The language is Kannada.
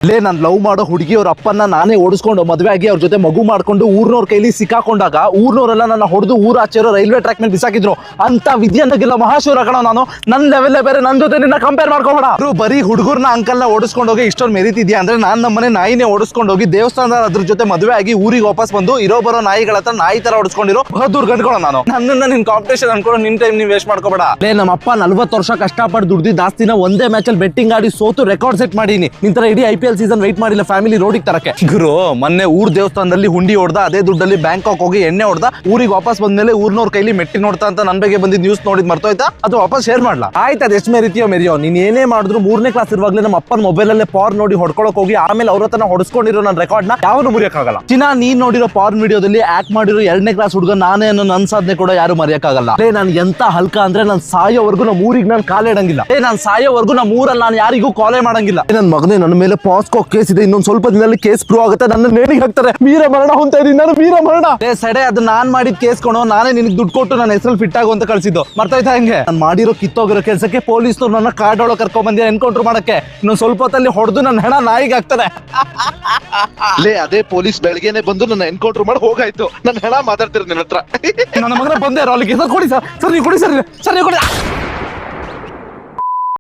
ಲೇ ನಾನು ಲವ್ ಮಾಡೋ ಹುಡುಗಿ ಅವ್ರ ಅಪ್ಪನ ನಾನೇ ಓಡಿಸ್ಕೊಂಡು ಮದುವೆ ಆಗಿ ಅವ್ರ ಜೊತೆ ಮಗು ಮಾಡ್ಕೊಂಡು ಊರ್ನವ್ರ ಕೈಲಿ ಸಿಕ್ಕಾಕೊಂಡಾಗ ಊರ್ನವರೆಲ್ಲ ನನ್ನ ಹೊಡೆದು ಊರ ಆಚೆರೋ ರೈಲ್ವೆ ಟ್ರ್ಯಾಕ್ ಮೇಲೆ ಬಿಸಾಕಿದ್ರು. ಅಂತ ವಿದ್ಯೆಲ್ಲ ಮಹಾಶೂರ ಕಣ ನಾನು. ನನ್ನ ಲೆವೆಲ್ಲೇ ಬೇರೆ, ನನ್ನ ಜೊತೆ ನಿನ್ನ ಕಂಪೇರ್ ಮಾಡ್ಕೋಬೇಡ. ಬರೀ ಹುಡುಗರ್ನ ಅಂಕಲ್ನ ಓಡಿಸ್ಕೊಂಡೋಗಿ ಇಷ್ಟೊಂದು ಮೆರಿತಿದ್ಯಾ ಅಂದ್ರೆ ನಾನು ನಮ್ಮನೆ ನಾಯಿನೇ ಓಡಿಸ್ಕೊಂಡೋಗಿ ದೇವಸ್ಥಾನದ ಅದ್ರ ಜೊತೆ ಮದುವೆ ಆಗಿ ಊರಿಗೆ ವಾಪಸ್ ಬಂದು ಇರೋ ಬರೋ ನಾಯಿಗಳ ಹತ್ರ ನಾಯಿ ತರ ಓಡಿಸ್ಕೊಂಡಿರೋ ಬಹದ್ದೂರ್ ಗಂಟ್ಕೊಳ್ಳೋ ನಾನು. ನನ್ನನ್ನ ನಿನ್ ಕಾಂಪಿಟೇಷನ್ ಅನ್ಕೊಂಡು ನಿನ್ ಟೈಮ್ ನೀವು ವೇಸ್ಟ್ ಮಾಡ್ಕೋಬೇಡ. ಲೇ ನಮ್ಮ ಅಪ್ಪ 40 ವರ್ಷ ಕಷ್ಟಪಟ್ಟು ದುಡ್ದಿದ್ದ ಜಾಸ್ತಿನ ಒಂದೇ ಮ್ಯಾಚ್ ಅಲ್ಲಿ ಬೆಟ್ಟಿಂಗ್ ಆಡಿ ಸೋತು ರೆಕಾರ್ಡ್ ಸೆಟ್ ಮಾಡೀನಿ. ನಿಂತರ ಇಡೀ IPL ಸೀಸನ್ ವೆಯ್ಟ್ ಮಾಡಿಲ್ಲ ಫ್ಯಾಮಿಲಿ ರೋಡಿಗೆ ತರಕ್ಕೆ. ಗುರು ಮೊನ್ನೆ ಊರ್ ದೇವಸ್ಥಾನದಲ್ಲಿ ಹುಂಡಿ ಹೊಡ್ದ, ಅದೇ ದುಡ್ಡಲ್ಲಿ ಬ್ಯಾಂಕಾಕ್ ಹೋಗಿ ಎಣ್ಣೆ ಹೊಡ್ದ, ಊರಿಗೆ ವಾಪಸ್ ಬಂದ್ಮೇಲೆ ಊರ್ನವ್ರ ಕೈಲಿ ಮೆಟ್ಟಿ ನೋಡ್ತಾ ಅಂತ ನನ್ ಬಗ್ಗೆ ಬಂದಿದ್ ನ್ಯೂಸ್ ನೋಡಿದ್ ಮರ್ತೋಯ್ತಾ? ಅದು ವಾಪಸ್ ಶೇರ್ ಮಾಡ್ಲಾ? ಆಯ್ತು, ಅದು ಎಷ್ಟು ಮೆರಿಯೋ ನೀನ್ ಏನೇ ಮಾಡಿದ್ರು 3ನೇ ಕ್ಲಾಸ್ ಇರುವಾಗಲೇ ನಮ್ಮ ಅಪ್ಪನ ಮೊಬೈಲ್ ಅಲ್ಲೇ ಪಾರ್ ನೋಡಿ ಹೊಡ್ಕೊಳಕ್ ಹೋಗಿ ಆಮೇಲೆ ಅವ್ರ ಹತ್ರ ಹೊಡ್ಸ್ಕೊಂಡಿರೋ ನನ್ನ ರೆಕಾರ್ಡ್ ನ ಯಾವನು ಮುರಿಯಕ್ಕಾಗಲ್ಲ. ಚಿನ್ನ ನೀನ್ ನೋಡಿರೋ ಪಾರ್ನ್ ವಿಡಿಯೋದಲ್ಲಿ ಆಕ್ಟ್ ಮಾಡಿರೋ 2ನೇ ಕ್ಲಾಸ್ ಹುಡುಗ ನಾನೇ ಅನ್ನೋ ನನ್ನ ಸಾಧನೆ ಕೂಡ ಯಾರು ಮರೆಯಕ್ಕಾಗಲ್ಲ. ನಾನು ಎಂತ ಹಲ್ಕ ಅಂದ್ರೆ ನಾನು ಸಾಯೋವರೆಗೂ ನಮ್ಮ ಊರಿಗೆ ನಾನು ಕಾಲಿಡಂಗಿಲ್ಲ. ನಾನು ಸಾಯೋವರೆಗೂ ನಮ್ಮ ಊರಲ್ಲಿ ನಾನು ಯಾರಿಗೂ ಕಾಲೇ ಮಾಡಂಗಿಲ್ಲ. ನನ್ನ ಮಗನೇ, ನನ್ನ ಮೇಲೆ ಪಾಸ್ಕೋ ಕೇಸ್ ಇದೆ, ಇನ್ನೊಂದು ಸ್ವಲ್ಪ ದಿನದಲ್ಲಿ ಕೇಸ್ ಪ್ರೂವ್ ಆಗುತ್ತೆ, ನನ್ನ ನೇಣಿಗೆ ಹಾಕ್ತಾರೆ. ವೀರ ಮರಣ ಹೊಂತ ಇದೀನಿ ನಾನು, ವೀರ ಮರಣ. ಸಡೆ ಅದು ನಾನ್ ಮಾಡಿದ ಕೇಸ್ ಕೊಣೋ, ನಾನೇ ನಿನಗೆ ದುಡ್ಡು ಕೊಟ್ಟು ನನ್ನ ಹೆಸರಲ್ಲಿ ಫಿಟ್ ಆಗು ಅಂತ ಕಳ್ಸಿದ್ದು, ಮರ್ತೋಯ್ತಾ? ಹಂಗೆ ನಾನು ಮಾಡಿರೋ ಕಿತ್ತೋಗಿರೋ ಕೆಲಸಕ್ಕೆ ಪೊಲೀಸ್ನವ್ರು ನನ್ನ ಕಾರ್ಡ್ ಒಳಗೆ ಕರ್ಕೊಂಡ್ ಬಂದಿರೋ ಎನ್ಕೌಂಟರ್ ಮಾಡಕ್ಕೆ. ಇನ್ನೊಂದು ಸ್ವಲ್ಪ ಹೊತ್ತಲ್ಲಿ ಹೊಡೆದು ನನ್ನ ಹೆಣ ನಾಯಿಗೆ ಹಾಕ್ತಾರೆ. ಲೇ ಅದೇ ಪೊಲೀಸ್ ಬೆಳಗ್ಗೆನೆ ಬಂದು ನನ್ನ ಎನ್ಕೌಂಟರ್ ಮಾಡಿ ಹೋಗಾಯ್ತು. ನನ್ನ ಹೆಣ ಮಾತಾಡ್ತಿರ ನಿನ್ನ ಹತ್ರ. ನನ್ನ ಮಗನ ಬಂದೆ ಅಲ್ಲಿ ಕೊಡಿ ಸರ್, ನೀವು ಕೊಡಿ ಸರ್, ನೀವು ಕೊಡಿ.